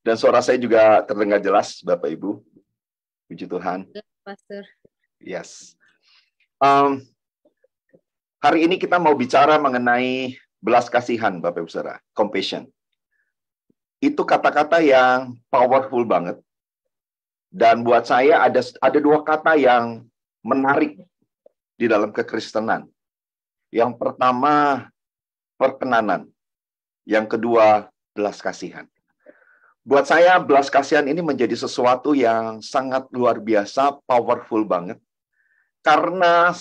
Dan suara saya juga terdengar jelas, Bapak Ibu. Puji Tuhan. Pastor. Yes. Hari ini kita mau bicara mengenai belas kasihan, Bapak Ibu Saudara. Compassion. Itu kata-kata yang powerful banget. Dan buat saya ada dua kata yang menarik di dalam kekristenan. Yang pertama, perkenanan. Yang kedua, belas kasihan. Buat saya, belas kasihan ini menjadi sesuatu yang sangat luar biasa, powerful banget. Karena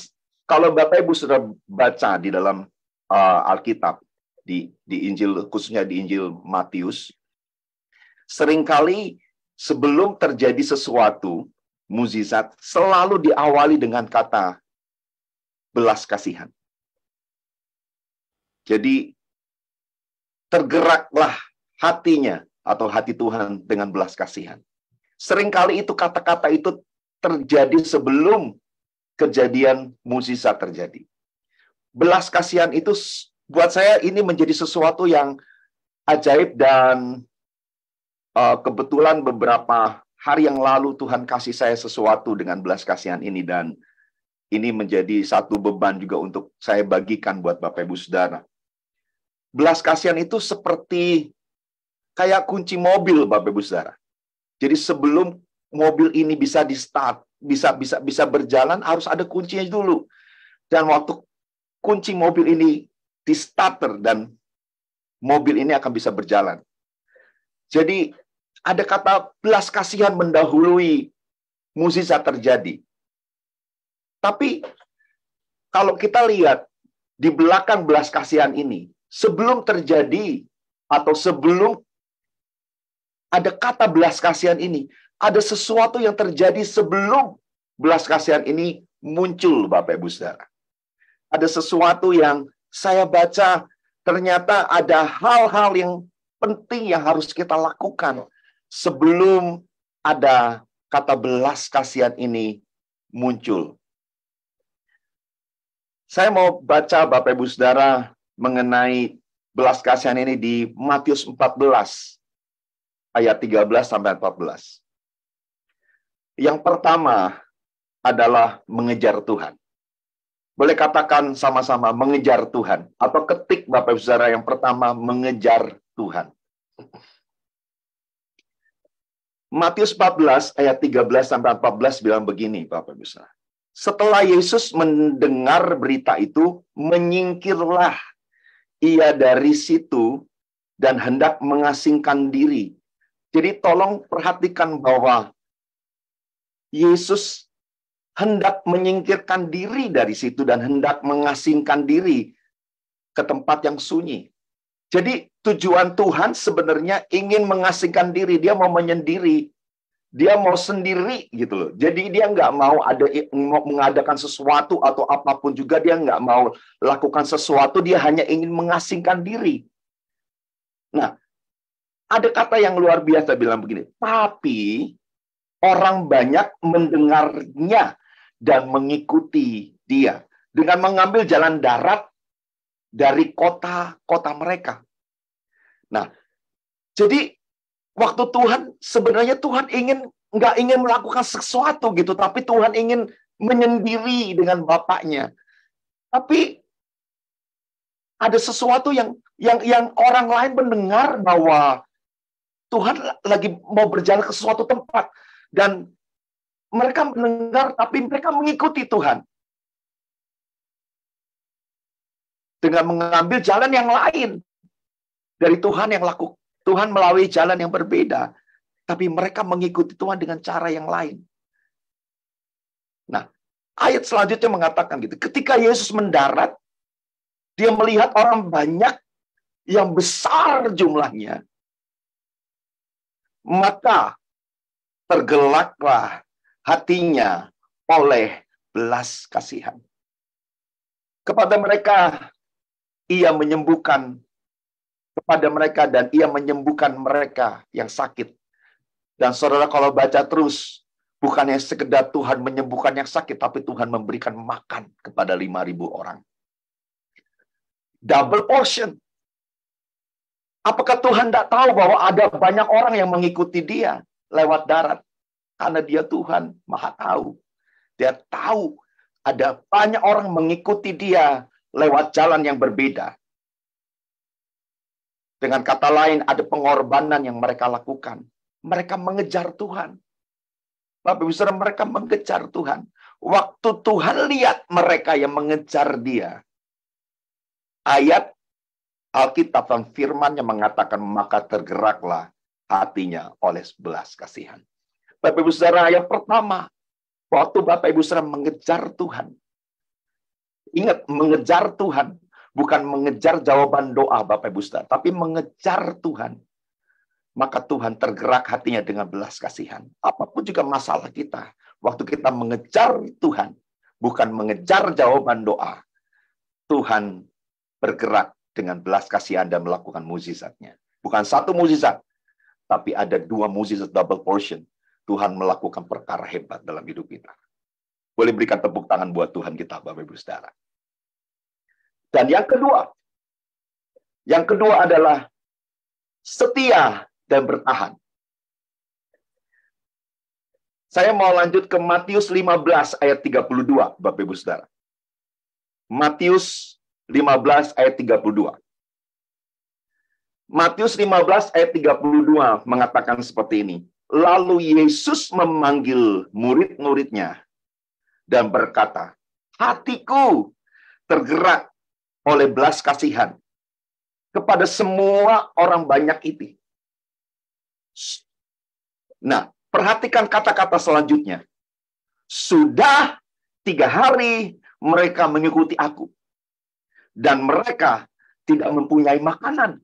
kalau Bapak Ibu sudah baca di dalam Alkitab, di Injil, khususnya di Injil Matius, seringkali sebelum terjadi sesuatu, mukjizat, selalu diawali dengan kata belas kasihan. Jadi, tergeraklah hatinya atau hati Tuhan dengan belas kasihan. Seringkali itu kata-kata itu terjadi sebelum kejadian mukjizat terjadi. Belas kasihan itu buat saya ini menjadi sesuatu yang ajaib dan kebetulan beberapa hari yang lalu Tuhan kasih saya sesuatu dengan belas kasihan ini dan ini menjadi satu beban juga untuk saya bagikan buat Bapak Ibu Saudara. Belas kasihan itu seperti kayak kunci mobil, Bapak Ibu Saudara. Jadi sebelum mobil ini bisa di-start, bisa berjalan, harus ada kuncinya dulu. Dan waktu kunci mobil ini di-starter dan mobil ini akan bisa berjalan. Jadi ada kata belas kasihan mendahului mukjizat terjadi. Tapi kalau kita lihat di belakang belas kasihan ini, sebelum terjadi atau sebelum ada kata belas kasihan ini, ada sesuatu yang terjadi sebelum belas kasihan ini muncul, Bapak Ibu Saudara. Ada sesuatu yang saya baca, ternyata ada hal-hal yang penting yang harus kita lakukan sebelum ada kata belas kasihan ini muncul. Saya mau baca, Bapak Ibu Saudara, mengenai belas kasihan ini di Matius 14. Ayat 13 sampai 14. Yang pertama adalah mengejar Tuhan. Boleh katakan sama-sama mengejar Tuhan. Atau ketik Bapak Ibu Saudara yang pertama mengejar Tuhan. Matius 14 ayat 13 sampai 14 bilang begini Bapak Ibu Saudara. Setelah Yesus mendengar berita itu, menyingkirlah ia dari situ dan hendak mengasingkan diri. Jadi tolong perhatikan bahwa Yesus hendak menyingkirkan diri dari situ dan hendak mengasingkan diri ke tempat yang sunyi. Jadi tujuan Tuhan sebenarnya ingin mengasingkan diri. Dia mau menyendiri. Dia mau sendiri gitu loh. Jadi dia nggak mau mengadakan sesuatu atau apapun juga. Dia nggak mau lakukan sesuatu. Dia hanya ingin mengasingkan diri. Nah, ada kata yang luar biasa bilang begini, tapi orang banyak mendengarnya dan mengikuti dia dengan mengambil jalan darat dari kota-kota mereka. Nah, jadi waktu Tuhan sebenarnya Tuhan nggak ingin melakukan sesuatu gitu, tapi Tuhan ingin menyendiri dengan Bapaknya. Tapi ada sesuatu yang orang lain mendengar bahwa Tuhan lagi mau berjalan ke suatu tempat. Dan mereka mendengar, tapi mereka mengikuti Tuhan. Dengan mengambil jalan yang lain. Dari Tuhan yang Tuhan melalui jalan yang berbeda. Tapi mereka mengikuti Tuhan dengan cara yang lain. Nah, ayat selanjutnya mengatakan gitu. Ketika Yesus mendarat, dia melihat orang banyak yang besar jumlahnya. Maka tergelaklah hatinya oleh belas kasihan. Kepada mereka, ia menyembuhkan kepada mereka dan ia menyembuhkan mereka yang sakit. Dan saudara kalau baca terus, bukannya sekedar Tuhan menyembuhkan yang sakit, tapi Tuhan memberikan makan kepada 5.000 orang. Double portion. Apakah Tuhan tidak tahu bahwa ada banyak orang yang mengikuti dia lewat darat? Karena dia Tuhan, Maha tahu. Dia tahu ada banyak orang mengikuti dia lewat jalan yang berbeda. Dengan kata lain, ada pengorbanan yang mereka lakukan. Mereka mengejar Tuhan. Bapak Ibu Saudara, mereka mengejar Tuhan. Waktu Tuhan lihat mereka yang mengejar dia, ayat Alkitab dan firman-Nya mengatakan, maka tergeraklah hatinya oleh belas kasihan. Bapak Ibu Saudara, yang pertama, waktu Bapak Ibu Saudara mengejar Tuhan. Ingat, mengejar Tuhan. Bukan mengejar jawaban doa Bapak Ibu Saudara, tapi mengejar Tuhan. Maka Tuhan tergerak hatinya dengan belas kasihan. Apapun juga masalah kita, waktu kita mengejar Tuhan, bukan mengejar jawaban doa, Tuhan bergerak dengan belas kasihan dan melakukan mukjizatnya. Bukan satu mukjizat, tapi ada 2 mukjizat double portion. Tuhan melakukan perkara hebat dalam hidup kita. Boleh berikan tepuk tangan buat Tuhan kita, Bapak Ibu Saudara. Dan yang kedua adalah setia dan bertahan. Saya mau lanjut ke Matius 15 ayat 32, Bapak Ibu Saudara. Matius 15 ayat 32. Matius 15 ayat 32 mengatakan seperti ini. Lalu Yesus memanggil murid-muridnya dan berkata, hatiku tergerak oleh belas kasihan kepada semua orang banyak itu. Nah, perhatikan kata-kata selanjutnya. Sudah 3 hari mereka mengikuti aku. Dan mereka tidak mempunyai makanan.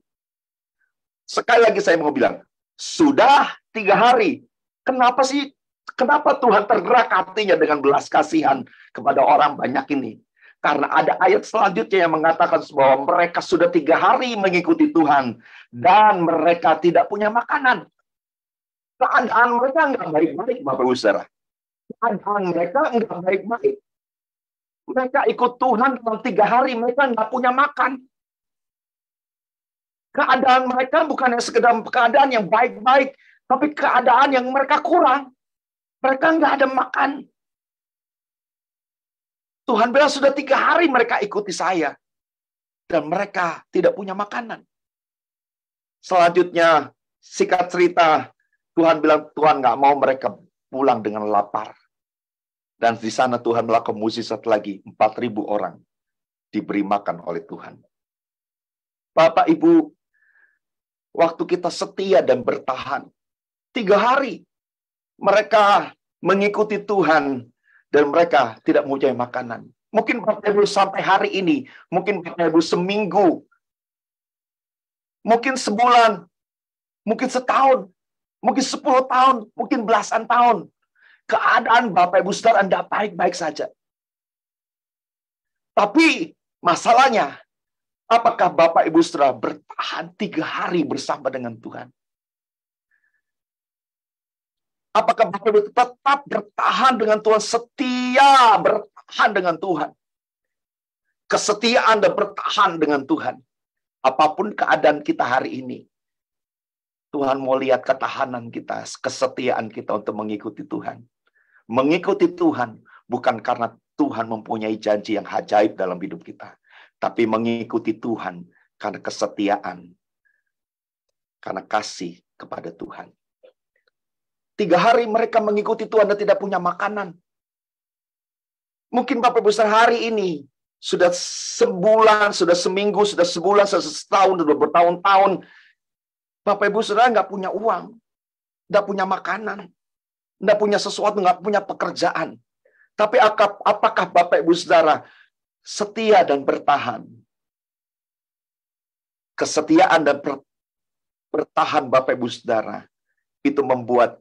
Sekali lagi saya mau bilang, sudah 3 hari. Kenapa Tuhan tergerak hatinya dengan belas kasihan kepada orang banyak ini? Karena ada ayat selanjutnya yang mengatakan bahwa mereka sudah 3 hari mengikuti Tuhan. Dan mereka tidak punya makanan. Keadaan mereka nggak baik-baik, Bapak Ibu Saudara. Keadaan mereka nggak baik-baik. Mereka ikut Tuhan dalam 3 hari, mereka nggak punya makan. Keadaan mereka bukan sekedar keadaan yang baik-baik, tapi keadaan yang mereka kurang. Mereka nggak ada makan. Tuhan bilang sudah 3 hari mereka ikuti saya. Dan mereka tidak punya makanan. Selanjutnya, singkat cerita, Tuhan bilang Tuhan nggak mau mereka pulang dengan lapar. Dan di sana Tuhan melakukan mukjizat lagi. 4.000 orang diberi makan oleh Tuhan. Bapak, Ibu, waktu kita setia dan bertahan, 3 hari mereka mengikuti Tuhan dan mereka tidak mempunyai makanan. Mungkin Bapak Ibu sampai hari ini, mungkin Bapak Ibu seminggu, mungkin sebulan, mungkin setahun, mungkin 10 tahun, mungkin belasan tahun. Keadaan Bapak Ibu Saudara tidak baik-baik saja. Tapi masalahnya, apakah Bapak Ibu Saudara bertahan 3 hari bersama dengan Tuhan? Apakah Bapak Ibu tetap bertahan dengan Tuhan, setia bertahan dengan Tuhan? Kesetiaan dan bertahan dengan Tuhan. Apapun keadaan kita hari ini, Tuhan mau lihat ketahanan kita, kesetiaan kita untuk mengikuti Tuhan. Mengikuti Tuhan bukan karena Tuhan mempunyai janji yang ajaib dalam hidup kita, tapi mengikuti Tuhan karena kesetiaan, karena kasih kepada Tuhan. 3 hari mereka mengikuti Tuhan dan tidak punya makanan. Mungkin Bapak Ibu hari ini sudah sebulan, sudah seminggu, sudah sebulan, sudah setahun, sudah bertahun-tahun. Bapak Ibu Saudara nggak punya uang, nggak punya makanan, nggak punya sesuatu, nggak punya pekerjaan. Tapi apakah Bapak Ibu Saudara setia dan bertahan? Kesetiaan dan bertahan Bapak Ibu Saudara itu membuat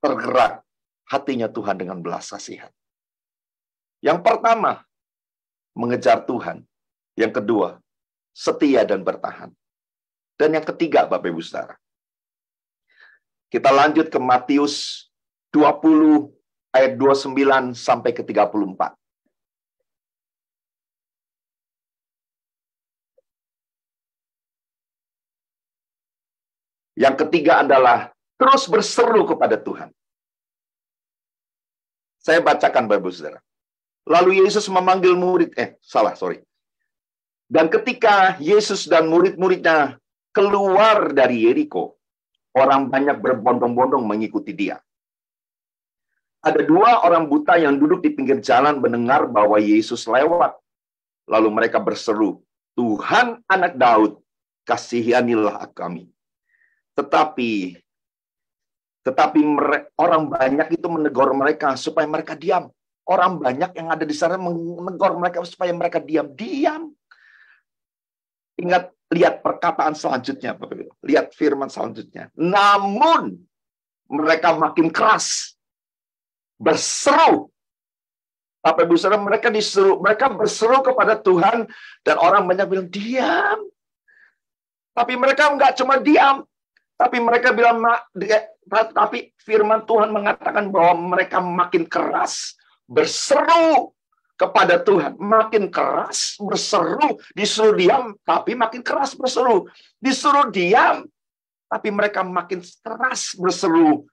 tergerak hatinya Tuhan dengan belas kasihan. Yang pertama, mengejar Tuhan. Yang kedua, setia dan bertahan. Dan yang ketiga, Bapak Ibu Saudara, kita lanjut ke Matius 20 ayat 29 sampai ke 34. Yang ketiga adalah terus berseru kepada Tuhan. Saya bacakan Bapak Saudara. Lalu Yesus memanggil murid, Dan ketika Yesus dan murid-muridnya keluar dari Yeriko, orang banyak berbondong-bondong mengikuti dia. Ada 2 orang buta yang duduk di pinggir jalan mendengar bahwa Yesus lewat. Lalu mereka berseru, Tuhan anak Daud, kasihanilah kami. Tetapi orang banyak itu menegur mereka supaya mereka diam. Orang banyak yang ada di sana menegur mereka supaya mereka diam. Diam. Lihat perkataan selanjutnya. Lihat firman selanjutnya. Namun mereka makin keras. Berseru. Bapak Ibu Saudara, mereka berseru kepada Tuhan. Dan orang banyak bilang, diam. Tapi mereka nggak cuma diam. Tapi mereka bilang, tapi firman Tuhan mengatakan bahwa mereka makin keras berseru kepada Tuhan. Makin keras berseru, disuruh diam, tapi makin keras berseru. Disuruh diam, tapi mereka makin keras berseru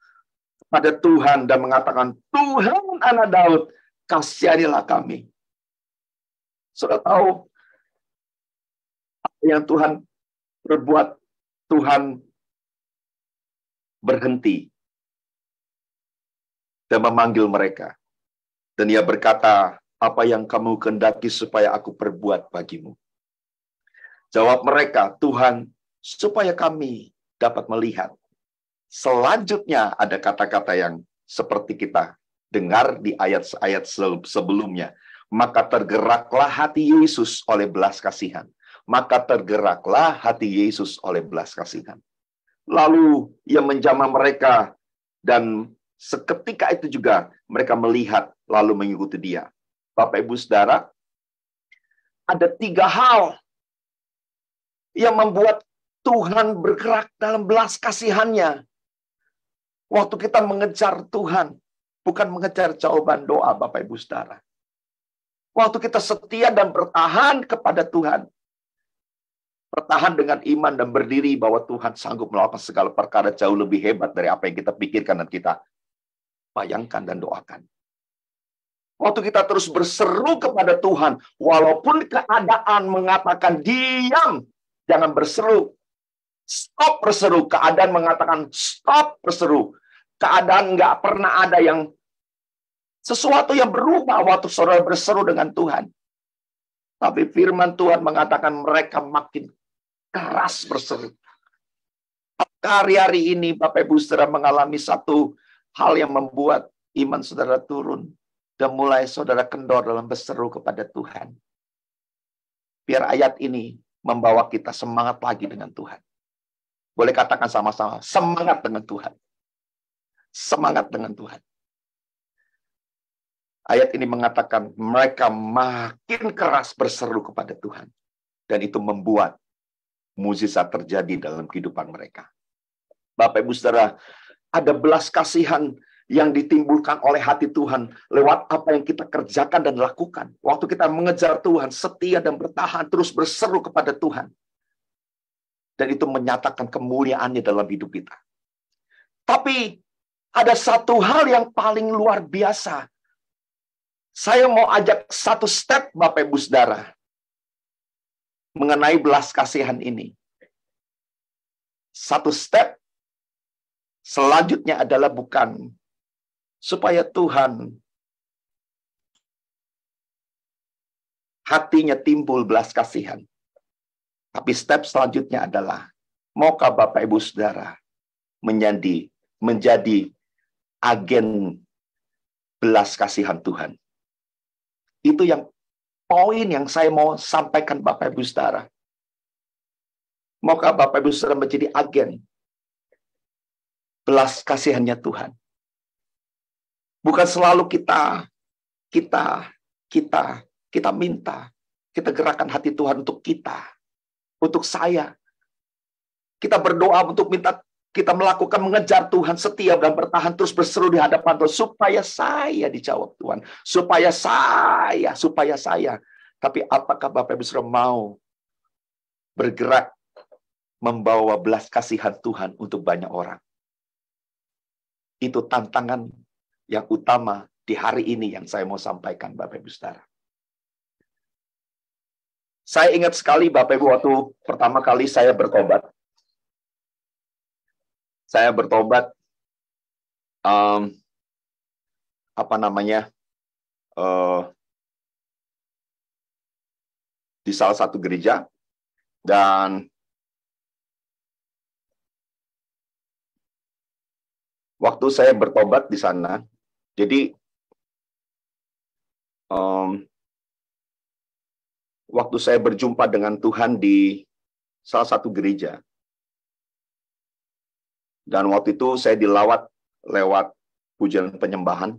kepada Tuhan dan mengatakan, Tuhan anak Daud, kasihanilah kami. Sudah tahu apa yang Tuhan berbuat? Tuhan berhenti dan memanggil mereka. Dan ia berkata, apa yang kamu kehendaki supaya aku perbuat bagimu? Jawab mereka, Tuhan, supaya kami dapat melihat. Selanjutnya ada kata-kata yang seperti kita dengar di ayat-ayat sebelumnya. Maka tergeraklah hati Yesus oleh belas kasihan. Maka tergeraklah hati Yesus oleh belas kasihan. Lalu ia menjamah mereka dan seketika itu juga mereka melihat lalu mengikuti dia. Bapak Ibu Saudara, ada 3 hal yang membuat Tuhan bergerak dalam belas kasihannya. Waktu kita mengejar Tuhan, bukan mengejar jawaban doa Bapak Ibu Saudara. Waktu kita setia dan bertahan kepada Tuhan, bertahan dengan iman dan berdiri bahwa Tuhan sanggup melakukan segala perkara jauh lebih hebat dari apa yang kita pikirkan dan kita bayangkan dan doakan. Waktu kita terus berseru kepada Tuhan, walaupun keadaan mengatakan diam, jangan berseru. Stop berseru. Keadaan mengatakan stop berseru. Keadaan nggak pernah ada yang sesuatu yang berubah waktu saudara berseru dengan Tuhan. Tapi firman Tuhan mengatakan mereka makin keras berseru. Hari-hari ini Bapak Ibu Saudara mengalami satu hal yang membuat iman saudara turun. Dan mulai saudara kendor dalam berseru kepada Tuhan. Biar ayat ini membawa kita semangat lagi dengan Tuhan. Boleh katakan sama-sama, semangat dengan Tuhan. Semangat dengan Tuhan. Ayat ini mengatakan mereka makin keras berseru kepada Tuhan. Dan itu membuat mukjizat terjadi dalam kehidupan mereka. Bapak Ibu Saudara, ada belas kasihan yang ditimbulkan oleh hati Tuhan lewat apa yang kita kerjakan dan lakukan. Waktu kita mengejar Tuhan, setia dan bertahan, terus berseru kepada Tuhan. Dan itu menyatakan kemuliaannya dalam hidup kita. Tapi ada satu hal yang paling luar biasa. Saya mau ajak satu step Bapak Ibu Saudara mengenai belas kasihan ini. Satu step selanjutnya adalah bukan supaya Tuhan hatinya timbul belas kasihan. Tapi step selanjutnya adalah, maukah Bapak Ibu Saudara menjadi agen belas kasihan Tuhan? Itu yang poin yang saya mau sampaikan Bapak Ibu Saudara. Maukah Bapak Ibu Saudara menjadi agen belas kasihannya Tuhan? Bukan selalu kita minta, kita gerakan hati Tuhan untuk kita, untuk saya. Kita berdoa untuk minta, kita melakukan mengejar Tuhan, setia dan bertahan terus berseru di hadapan Tuhan supaya saya dijawab Tuhan, supaya saya. Tapi apakah Bapak Ibu Saudara mau bergerak membawa belas kasihan Tuhan untuk banyak orang. Itu tantangan yang utama di hari ini yang saya mau sampaikan, Bapak Ibu Saudara. Saya ingat sekali, Bapak Ibu, waktu pertama kali saya bertobat. Saya bertobat, di salah satu gereja, dan waktu saya bertobat di sana, jadi waktu saya berjumpa dengan Tuhan di salah satu gereja, dan waktu itu saya dilawat lewat pujian penyembahan,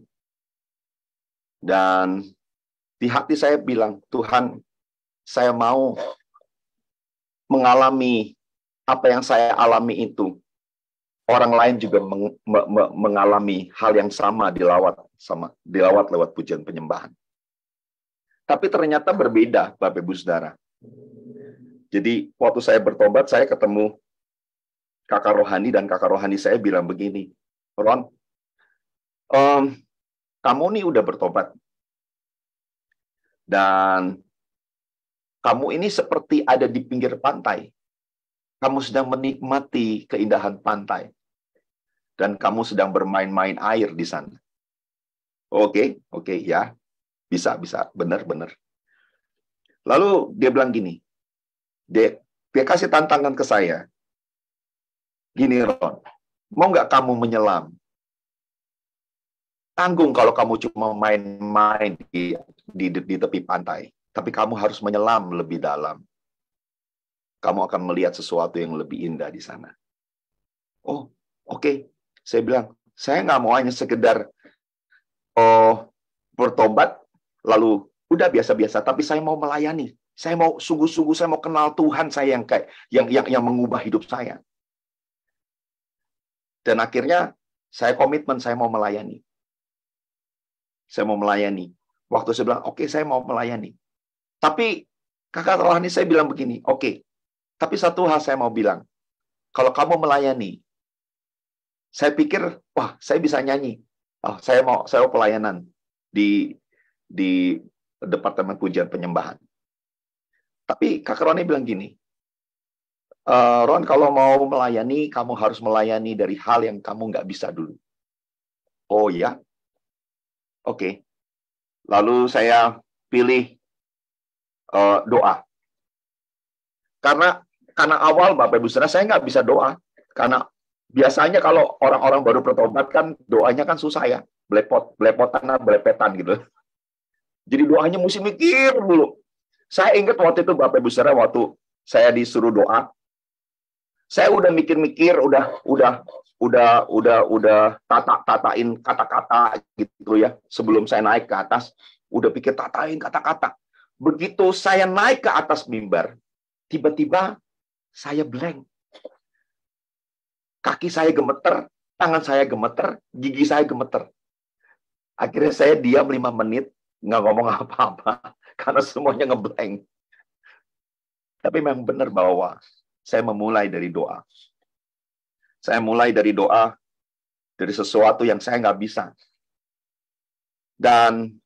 dan di hati saya bilang, Tuhan, saya mau mengalami apa yang saya alami itu. Orang lain juga mengalami hal yang sama dilawat lewat pujian penyembahan. Tapi ternyata berbeda, Bapak Ibu Saudara. Jadi waktu saya bertobat, saya ketemu kakak rohani, dan kakak rohani saya bilang begini, Ron, kamu nih udah bertobat, dan kamu ini seperti ada di pinggir pantai. Kamu sedang menikmati keindahan pantai. Dan kamu sedang bermain-main air di sana. Oke, ya. Bisa, benar. Lalu dia bilang gini, dia kasih tantangan ke saya. Gini, Ron, mau nggak kamu menyelam? Tanggung kalau kamu cuma main-main di tepi pantai. Tapi kamu harus menyelam lebih dalam. Kamu akan melihat sesuatu yang lebih indah di sana. Oh, oke. Saya bilang, saya nggak mau hanya sekedar bertobat, lalu udah biasa-biasa, tapi saya mau melayani. Saya mau sungguh-sungguh, saya mau kenal Tuhan saya yang mengubah hidup saya. Dan akhirnya saya komitmen, saya mau melayani. Saya mau melayani. Waktu saya bilang, oke, saya mau melayani. Tapi kakak rohani saya bilang begini, oke, tapi satu hal saya mau bilang, kalau kamu melayani, saya pikir, wah, saya bisa nyanyi. Oh, saya mau pelayanan di Departemen Pujian Penyembahan. Tapi kakak Roni bilang gini, Ron, kalau mau melayani, kamu harus melayani dari hal yang kamu nggak bisa dulu. Oh ya? Oke. Lalu saya pilih doa. Karena awal, Bapak Ibu Saudara, saya nggak bisa doa. Karena biasanya kalau orang-orang baru bertobat kan, doanya kan susah ya. Belepotan gitu. Jadi doanya mesti mikir dulu. Saya ingat waktu itu, Bapak Ibu Saudara, waktu saya disuruh doa, saya udah mikir-mikir, udah tatain kata-kata gitu ya. Sebelum saya naik ke atas, udah pikir tatain kata-kata. Begitu saya naik ke atas mimbar, tiba-tiba saya blank. Kaki saya gemeter, tangan saya gemeter, gigi saya gemeter. Akhirnya saya diam 5 menit, nggak ngomong apa-apa, karena semuanya ngeblank. Tapi memang benar bahwa saya memulai dari doa. Saya mulai dari doa, dari sesuatu yang saya nggak bisa. Dan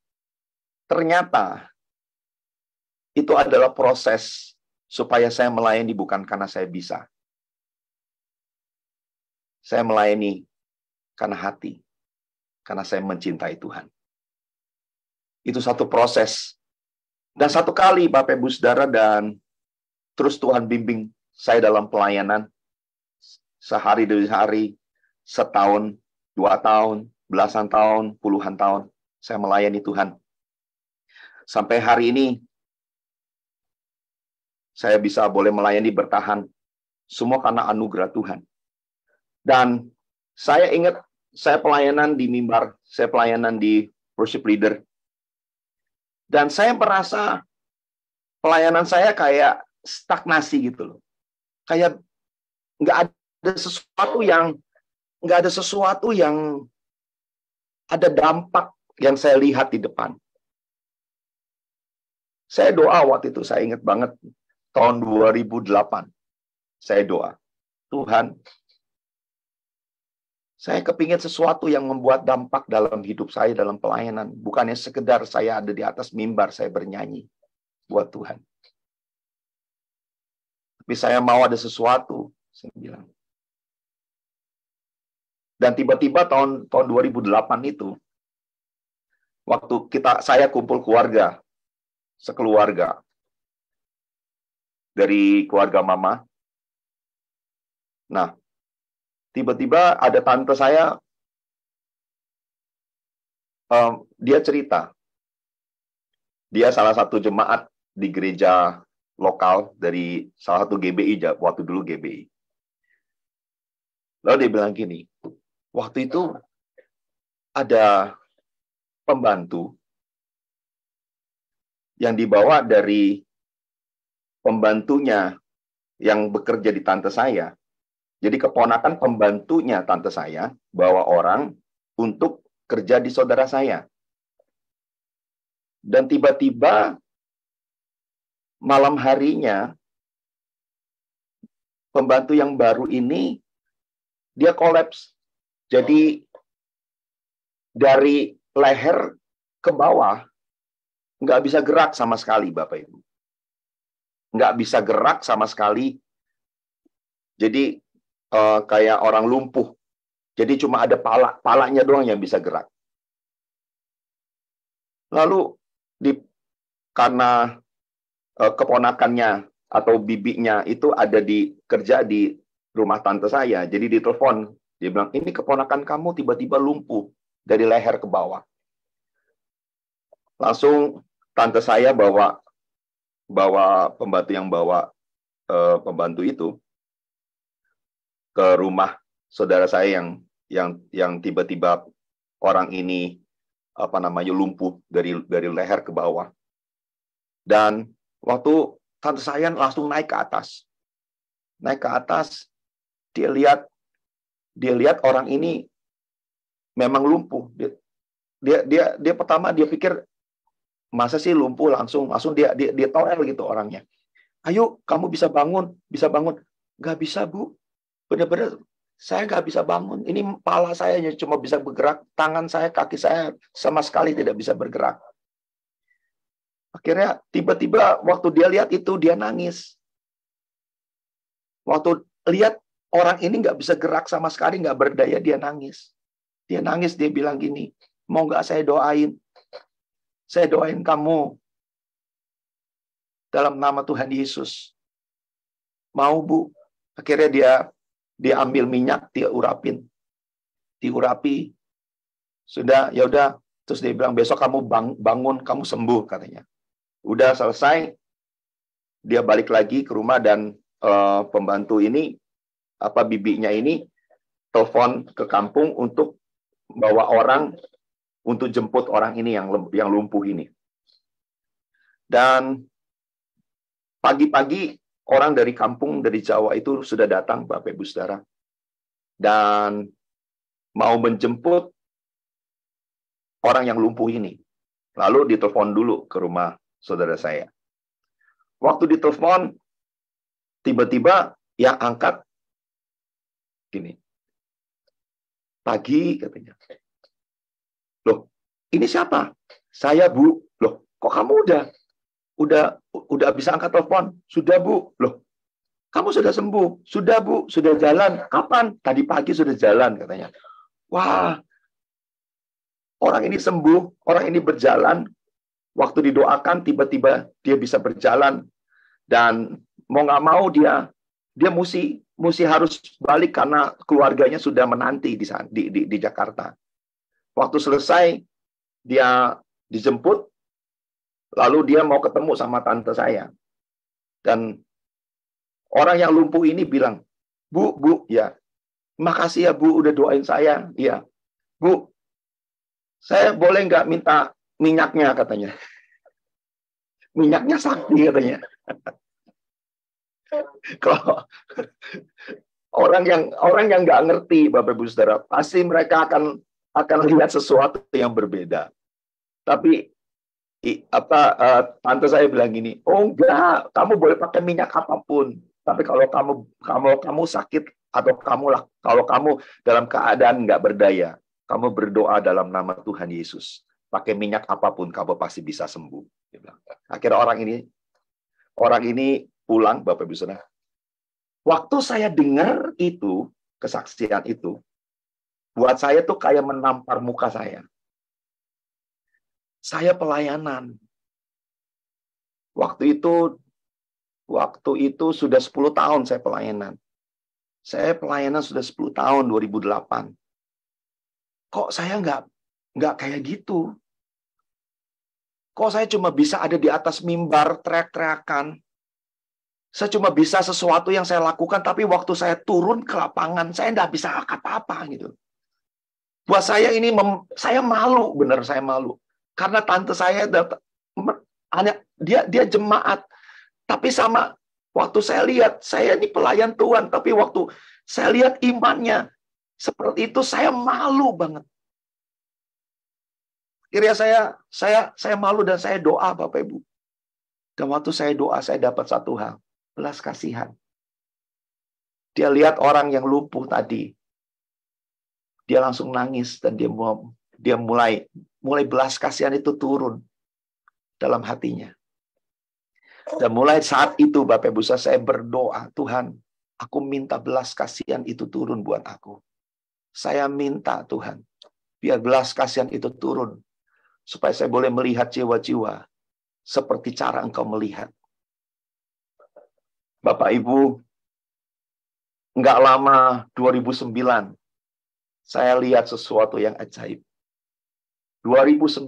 ternyata itu adalah proses supaya saya melayani bukan karena saya bisa. Saya melayani karena hati, karena saya mencintai Tuhan. Itu satu proses. Dan satu kali, Bapak Ibu Saudara, dan terus Tuhan bimbing saya dalam pelayanan. Sehari demi hari, setahun, 2 tahun, belasan tahun, puluhan tahun, saya melayani Tuhan. Sampai hari ini, saya bisa boleh melayani bertahan. Semua karena anugerah Tuhan. Dan saya ingat, saya pelayanan di mimbar, saya pelayanan di worship leader. Dan saya merasa pelayanan saya kayak stagnasi gitu loh. Kayak nggak ada sesuatu yang ada dampak yang saya lihat di depan. Saya doa waktu itu, saya ingat banget, tahun 2008. saya doa, Tuhan, saya kepingin sesuatu yang membuat dampak dalam hidup saya, dalam pelayanan. Bukannya sekedar saya ada di atas mimbar, saya bernyanyi buat Tuhan. Tapi saya mau ada sesuatu, saya bilang. Dan tiba-tiba tahun 2008 itu, waktu saya kumpul keluarga, sekeluarga, dari keluarga mama. Nah, tiba-tiba ada tante saya, dia cerita, dia salah satu jemaat di gereja lokal dari salah satu GBI, waktu dulu GBI. Lalu dia bilang gini, waktu itu ada pembantu yang dibawa dari pembantunya yang bekerja di tante saya. Jadi keponakan pembantunya tante saya bawa orang untuk kerja di saudara saya. Dan tiba-tiba malam harinya pembantu yang baru ini dia kolaps. Jadi dari leher ke bawah nggak bisa gerak sama sekali, Bapak Ibu. Nggak bisa gerak sama sekali. Jadi kayak orang lumpuh. Jadi cuma ada palanya doang yang bisa gerak. Lalu karena keponakannya atau bibinya itu ada kerja di rumah tante saya, jadi ditelepon, dia bilang, ini keponakan kamu tiba-tiba lumpuh dari leher ke bawah. Langsung tante saya bawa pembantu yang bawa pembantu itu ke rumah saudara saya yang tiba-tiba orang ini lumpuh dari leher ke bawah. Dan waktu tante saya langsung naik ke atas. Naik ke atas, dia lihat orang ini memang lumpuh. Dia pertama dia pikir masa sih lumpuh langsung dia toel gitu orangnya. Ayo, kamu bisa bangun. Nggak bisa, Bu. Benar-benar saya nggak bisa bangun. Ini kepala saya cuma bisa bergerak, tangan saya, kaki saya sama sekali tidak bisa bergerak. Akhirnya tiba-tiba waktu dia lihat itu, dia nangis. Waktu lihat orang ini nggak bisa gerak sama sekali, nggak berdaya, dia nangis. Dia nangis, dia bilang gini, mau nggak saya doain? Saya doain kamu dalam nama Tuhan Yesus. Mau, Bu? Akhirnya dia ambil minyak, dia diurapi. Sudah, ya udah. Terus dia bilang, besok kamu bangun, kamu sembuh, katanya. Udah selesai, dia balik lagi ke rumah dan pembantu ini, bibinya ini, telepon ke kampung untuk bawa orang, untuk jemput orang ini yang lumpuh ini. Dan pagi-pagi, orang dari kampung, dari Jawa itu sudah datang, Bapak Ibu Saudara. Dan mau menjemput orang yang lumpuh ini. Lalu ditelepon dulu ke rumah saudara saya. Waktu ditelepon, tiba-tiba yang angkat gini. Pagi, katanya. Loh, ini siapa? Saya, Bu. Loh, kok kamu udah bisa angkat telepon? Sudah, Bu. Loh, kamu sudah sembuh? Sudah, Bu. Sudah jalan. Kapan? Tadi pagi sudah jalan, katanya. Wah, orang ini sembuh, orang ini berjalan. Waktu didoakan, tiba-tiba dia bisa berjalan. Dan mau nggak mau dia mesti harus balik karena keluarganya sudah menanti di Jakarta. Waktu selesai, dia dijemput, lalu dia mau ketemu sama tante saya. Dan orang yang lumpuh ini bilang, Bu, ya, makasih ya Bu, udah doain saya. Ya, Bu, saya boleh nggak minta minyaknya, katanya. Minyaknya sakti, katanya. Kalau orang yang nggak ngerti, Bapak Ibu Saudara, pasti mereka akan lihat sesuatu yang berbeda. Tapi tante saya bilang gini, oh enggak, kamu boleh pakai minyak apapun. Tapi kalau kamu sakit atau kalau kamu dalam keadaan nggak berdaya, kamu berdoa dalam nama Tuhan Yesus. Pakai minyak apapun, kamu pasti bisa sembuh. Dia bilang. Akhirnya orang ini pulang, Bapak Ibu Saudara. Waktu saya dengar itu, kesaksian itu, buat saya tuh kayak menampar muka saya. Saya pelayanan. Waktu itu sudah 10 tahun saya pelayanan. Saya pelayanan sudah 10 tahun, 2008. Kok saya nggak kayak gitu? Kok saya cuma bisa ada di atas mimbar, teriak-teriakan? Saya cuma bisa sesuatu yang saya lakukan, tapi waktu saya turun ke lapangan, saya nggak bisa apa-apa gitu. Buat saya ini, saya malu, benar saya malu. Karena tante saya dia jemaat, tapi sama waktu saya lihat, saya ini pelayan Tuhan, tapi waktu saya lihat imannya seperti itu, saya malu banget. Akhirnya saya malu dan saya doa, Bapak Ibu. Dan waktu saya doa, saya dapat satu hal, belas kasihan. Dia lihat orang yang lumpuh tadi, dia langsung nangis dan dia mulai belas kasihan itu turun dalam hatinya. Dan mulai saat itu, Bapak Ibu, saya berdoa, Tuhan, aku minta belas kasihan itu turun buat aku. Saya minta, Tuhan, biar belas kasihan itu turun, supaya saya boleh melihat jiwa-jiwa seperti cara Engkau melihat. Bapak Ibu, nggak lama 2009, saya lihat sesuatu yang ajaib. 2009,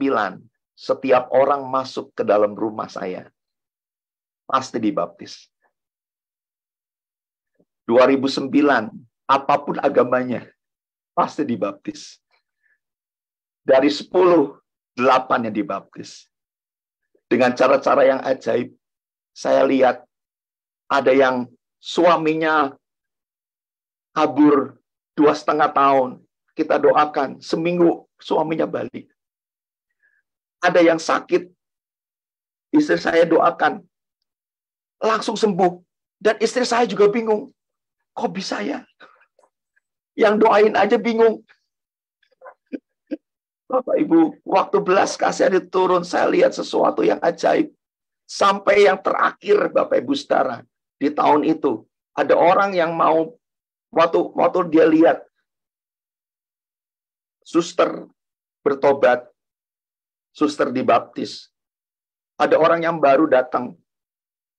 setiap orang masuk ke dalam rumah saya, pasti dibaptis. 2009, apapun agamanya, pasti dibaptis. Dari 10, 8 yang dibaptis. Dengan cara-cara yang ajaib, saya lihat ada yang suaminya kabur 2,5 tahun. Kita doakan, seminggu suaminya balik. Ada yang sakit, istri saya doakan, langsung sembuh. Dan istri saya juga bingung, kok bisa ya? Yang doain aja bingung. Bapak Ibu, waktu belas kasihan itu turun, saya lihat sesuatu yang ajaib. Sampai yang terakhir, Bapak Ibu Saudara, di tahun itu, ada orang yang mau, waktu dia lihat, suster bertobat, suster dibaptis. Ada orang yang baru datang,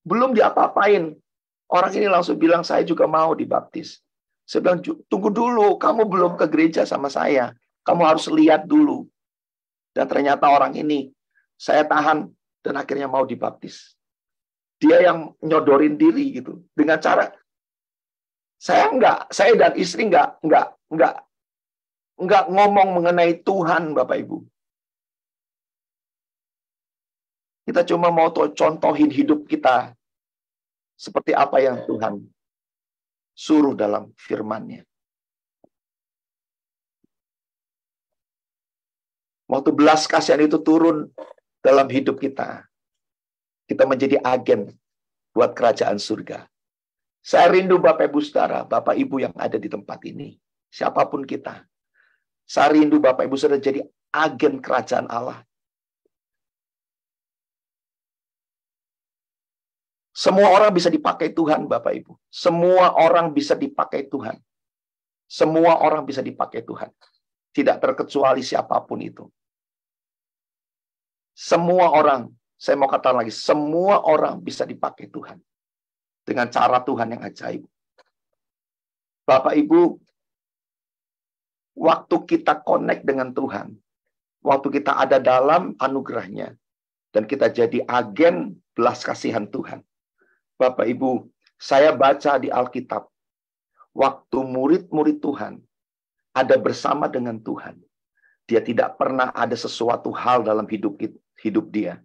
belum diapa-apain. Orang ini langsung bilang, saya juga mau dibaptis. Saya bilang, tunggu dulu, kamu belum ke gereja sama saya. Kamu harus lihat dulu. Dan ternyata orang ini, saya tahan, dan akhirnya mau dibaptis. Dia yang nyodorin diri gitu. Dengan cara, saya dan istri enggak ngomong mengenai Tuhan, Bapak Ibu. Kita cuma mau contohin hidup kita seperti apa yang Tuhan suruh dalam firman-Nya. Waktu belas kasihan itu turun dalam hidup kita, kita menjadi agen buat kerajaan surga. Saya rindu Bapak Ibu Saudara, Bapak Ibu yang ada di tempat ini, siapapun kita. Saya rindu Bapak Ibu Saudara jadi agen kerajaan Allah. Semua orang bisa dipakai Tuhan, Bapak Ibu. Semua orang bisa dipakai Tuhan. Semua orang bisa dipakai Tuhan. Tidak terkecuali siapapun itu. Semua orang, saya mau katakan lagi, semua orang bisa dipakai Tuhan. Dengan cara Tuhan yang ajaib. Bapak Ibu, waktu kita connect dengan Tuhan, waktu kita ada dalam anugerah-Nya, dan kita jadi agen belas kasihan Tuhan. Bapak Ibu, saya baca di Alkitab, waktu murid-murid Tuhan ada bersama dengan Tuhan, dia tidak pernah ada sesuatu hal dalam hidup dia,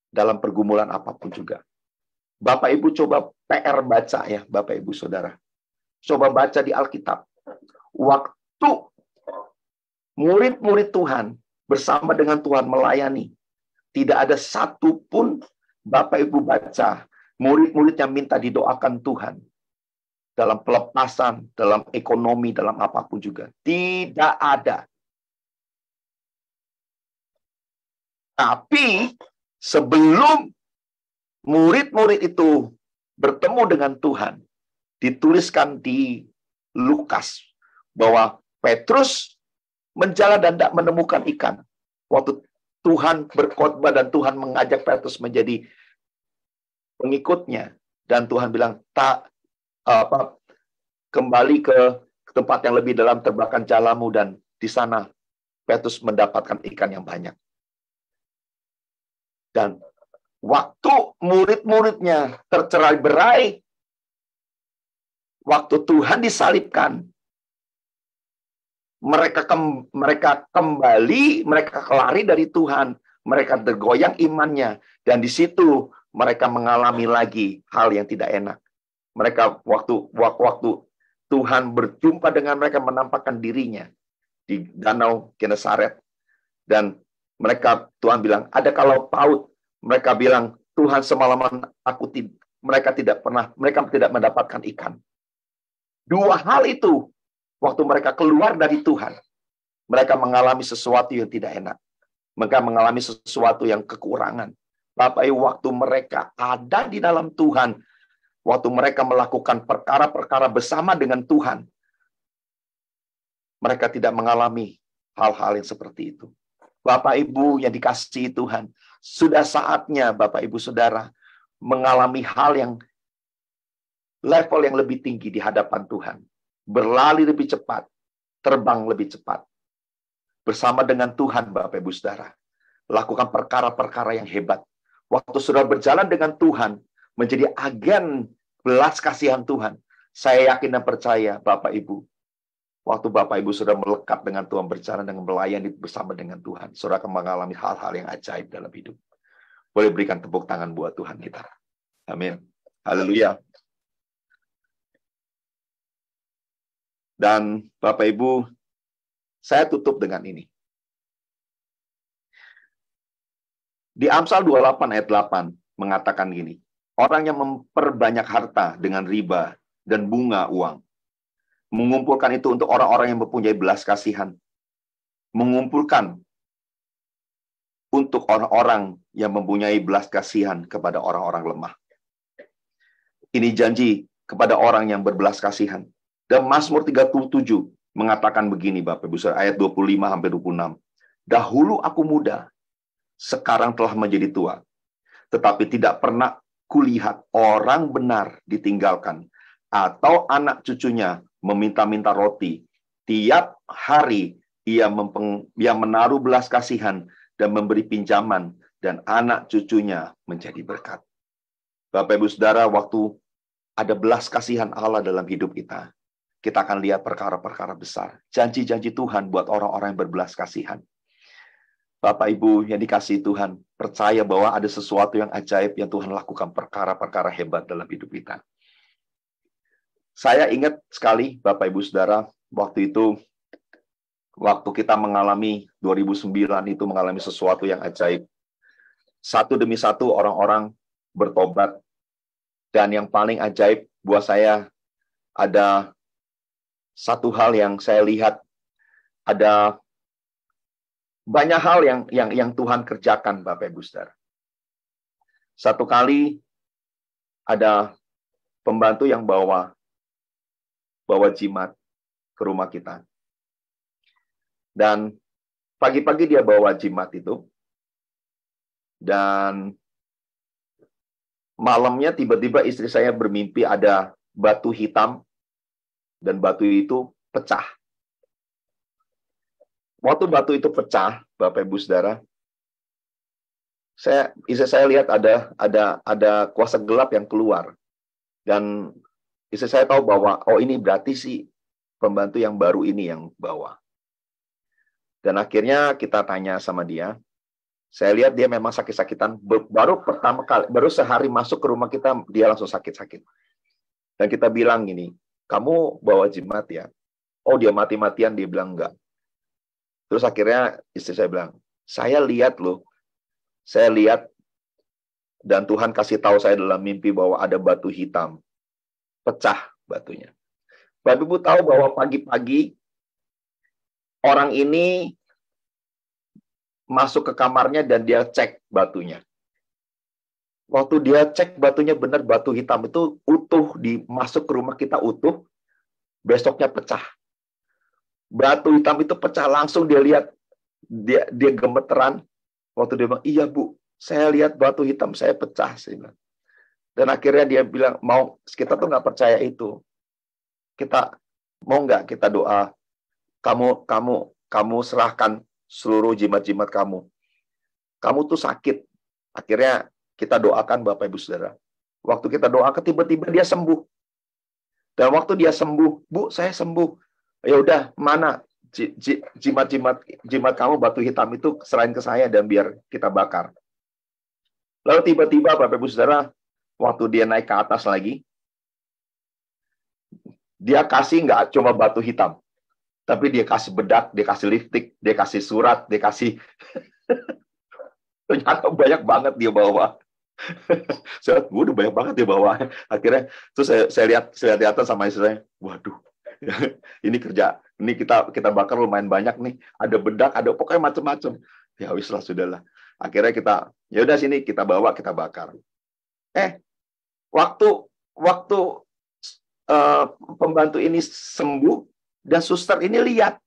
dalam pergumulan apapun juga. Bapak Ibu coba PR baca ya, Bapak Ibu Saudara. Coba baca di Alkitab. Waktu murid-murid Tuhan bersama dengan Tuhan melayani, tidak ada satupun Bapak Ibu baca Murid-muridnya minta didoakan Tuhan. Dalam pelepasan, dalam ekonomi, dalam apapun juga. Tidak ada. Tapi sebelum murid-murid itu bertemu dengan Tuhan, dituliskan di Lukas bahwa Petrus menjalan dan tidak menemukan ikan. Waktu Tuhan berkhotbah dan Tuhan mengajak Petrus menjadi pengikutnya, dan Tuhan bilang, kembali ke tempat yang lebih dalam, terbahkan jalamu, dan di sana Petrus mendapatkan ikan yang banyak. Dan waktu murid-muridnya tercerai-berai, waktu Tuhan disalibkan, mereka kembali, mereka lari dari Tuhan, mereka tergoyang imannya, dan di situ mereka mengalami lagi hal yang tidak enak. Mereka waktu Tuhan berjumpa dengan mereka, menampakkan dirinya di Danau Genesaret, dan Tuhan bilang, ada kalau paut. Mereka bilang, Tuhan, semalaman mereka tidak mendapatkan ikan. Dua hal itu, waktu mereka keluar dari Tuhan, mereka mengalami sesuatu yang tidak enak. Mereka mengalami sesuatu yang kekurangan. Bapak Ibu, waktu mereka ada di dalam Tuhan, waktu mereka melakukan perkara-perkara bersama dengan Tuhan, mereka tidak mengalami hal-hal yang seperti itu. Bapak Ibu yang dikasihi Tuhan, sudah saatnya Bapak Ibu Saudara mengalami hal yang level yang lebih tinggi di hadapan Tuhan. Berlari lebih cepat, terbang lebih cepat. Bersama dengan Tuhan Bapak Ibu Saudara. Lakukan perkara-perkara yang hebat. Waktu saudara berjalan dengan Tuhan, menjadi agen belas kasihan Tuhan. Saya yakin dan percaya Bapak Ibu, waktu Bapak Ibu sudah melekat dengan Tuhan, berjalan dengan melayani bersama dengan Tuhan, saudara akan mengalami hal-hal yang ajaib dalam hidup. Boleh berikan tepuk tangan buat Tuhan kita. Amin. Haleluya. Dan Bapak Ibu, saya tutup dengan ini. Di Amsal 28 ayat 8 mengatakan gini, orang yang memperbanyak harta dengan riba dan bunga uang, mengumpulkan itu untuk orang-orang yang mempunyai belas kasihan. Mengumpulkan untuk orang-orang yang mempunyai belas kasihan kepada orang-orang lemah. Ini janji kepada orang yang berbelas kasihan. Dan Mazmur 37 mengatakan begini Bapak Ibu Saudara, ayat 25-26. Dahulu aku muda, sekarang telah menjadi tua. Tetapi tidak pernah kulihat orang benar ditinggalkan, atau anak cucunya meminta-minta roti. Tiap hari ia menaruh belas kasihan dan memberi pinjaman, dan anak cucunya menjadi berkat. Bapak Ibu Saudara, waktu ada belas kasihan Allah dalam hidup kita, kita akan lihat perkara-perkara besar. Janji-janji Tuhan buat orang-orang yang berbelas kasihan. Bapak Ibu yang dikasihi Tuhan, percaya bahwa ada sesuatu yang ajaib yang Tuhan lakukan, perkara-perkara hebat dalam hidup kita. Saya ingat sekali, Bapak Ibu Saudara, waktu itu, waktu kita mengalami 2009 itu mengalami sesuatu yang ajaib. Satu demi satu orang-orang bertobat. Dan yang paling ajaib buat saya, ada satu hal yang saya lihat, ada banyak hal yang Tuhan kerjakan, Bapak Ibu Saudara. Satu kali ada pembantu yang bawa jimat ke rumah kita. Dan pagi-pagi dia bawa jimat itu. Dan malamnya tiba-tiba istri saya bermimpi ada batu hitam. Dan batu itu pecah. Waktu batu itu pecah, Bapak Ibu Saudara, istri saya lihat ada kuasa gelap yang keluar. Dan istri saya tahu bahwa, oh ini berarti si pembantu yang baru ini yang bawa. Dan akhirnya kita tanya sama dia. Saya lihat dia memang sakit-sakitan. Baru sehari masuk ke rumah kita, dia langsung sakit-sakit. Dan kita bilang gini, kamu bawa jimat ya? Oh dia mati-matian, dia bilang enggak. Terus akhirnya istri saya bilang, saya lihat loh. Saya lihat Dan Tuhan kasih tahu saya dalam mimpi bahwa ada batu hitam. Pecah batunya. Bapak Ibu tahu bahwa pagi-pagi orang ini masuk ke kamarnya dan dia cek batunya. Waktu dia cek batunya benar batu hitam itu utuh, masuk ke rumah kita utuh, besoknya pecah. Batu hitam itu pecah, langsung dia lihat, dia gemeteran. Waktu dia bilang, iya Bu, saya lihat batu hitam saya pecah. Dan akhirnya dia bilang, kita tuh nggak percaya itu. Kita mau nggak kita doa, kamu serahkan seluruh jimat-jimat kamu. Kamu tuh sakit. Akhirnya kita doakan Bapak Ibu Saudara. Waktu kita doakan tiba-tiba dia sembuh. Dan waktu dia sembuh, Bu, saya sembuh. Ya udah, mana jimat kamu batu hitam itu serahin ke saya dan biar kita bakar. Lalu tiba-tiba Bapak Ibu Saudara, waktu dia naik ke atas lagi, dia kasih nggak cuma batu hitam, tapi dia kasih bedak, dia kasih lipstik, dia kasih surat, dia kasih ternyata banyak banget dia bawa. Saya udah banyak banget dia bawa. Akhirnya terus saya lihat di atas sama istri saya, waduh, ini kita bakar lumayan banyak nih. Ada bedak, ada pokoknya macam-macam. Ya wis lah, sudahlah. Akhirnya ya udah sini kita bawa, kita bakar. Waktu pembantu ini sembuh dan suster ini lihat,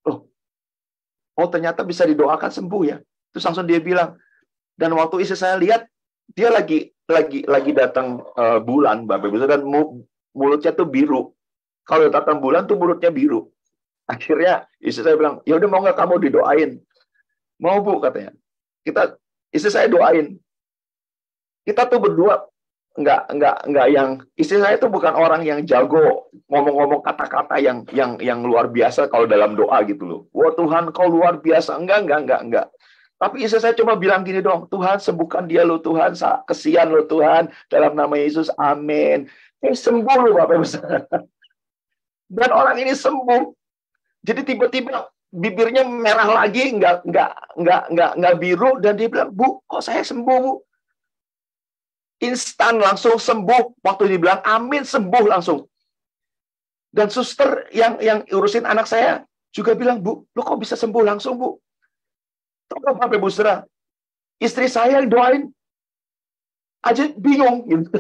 oh ternyata bisa didoakan sembuh ya. Terus langsung dia bilang, dan waktu istri saya lihat, dia lagi datang bulan, Bapak Ibu, dan mulutnya tuh biru. Kalau datang bulan tuh mulutnya biru. Akhirnya istri saya bilang, ya udah mau nggak kamu didoain? Mau Bu, katanya. Istri saya doain. Kita tuh berdua nggak yang, istri saya tuh bukan orang yang jago ngomong-ngomong kata-kata yang luar biasa kalau dalam doa gitu loh. Wah Tuhan kau luar biasa. Enggak. Tapi istri saya cuma bilang gini dong, Tuhan sembuhkan dia loh Tuhan, kesian loh Tuhan, dalam nama Yesus, amin. Sembuh loh Bapak Ibu. Dan orang ini sembuh. Jadi tiba-tiba bibirnya merah lagi, nggak biru, dan dia bilang, Bu, kok saya sembuh Bu? Instan langsung sembuh. Waktu dia bilang amin, sembuh langsung. Dan suster yang urusin anak saya juga bilang, Bu, lo kok bisa sembuh langsung Bu? Tahu Bapak Ibu Saudara, istri saya yang doain aja bingung gitu.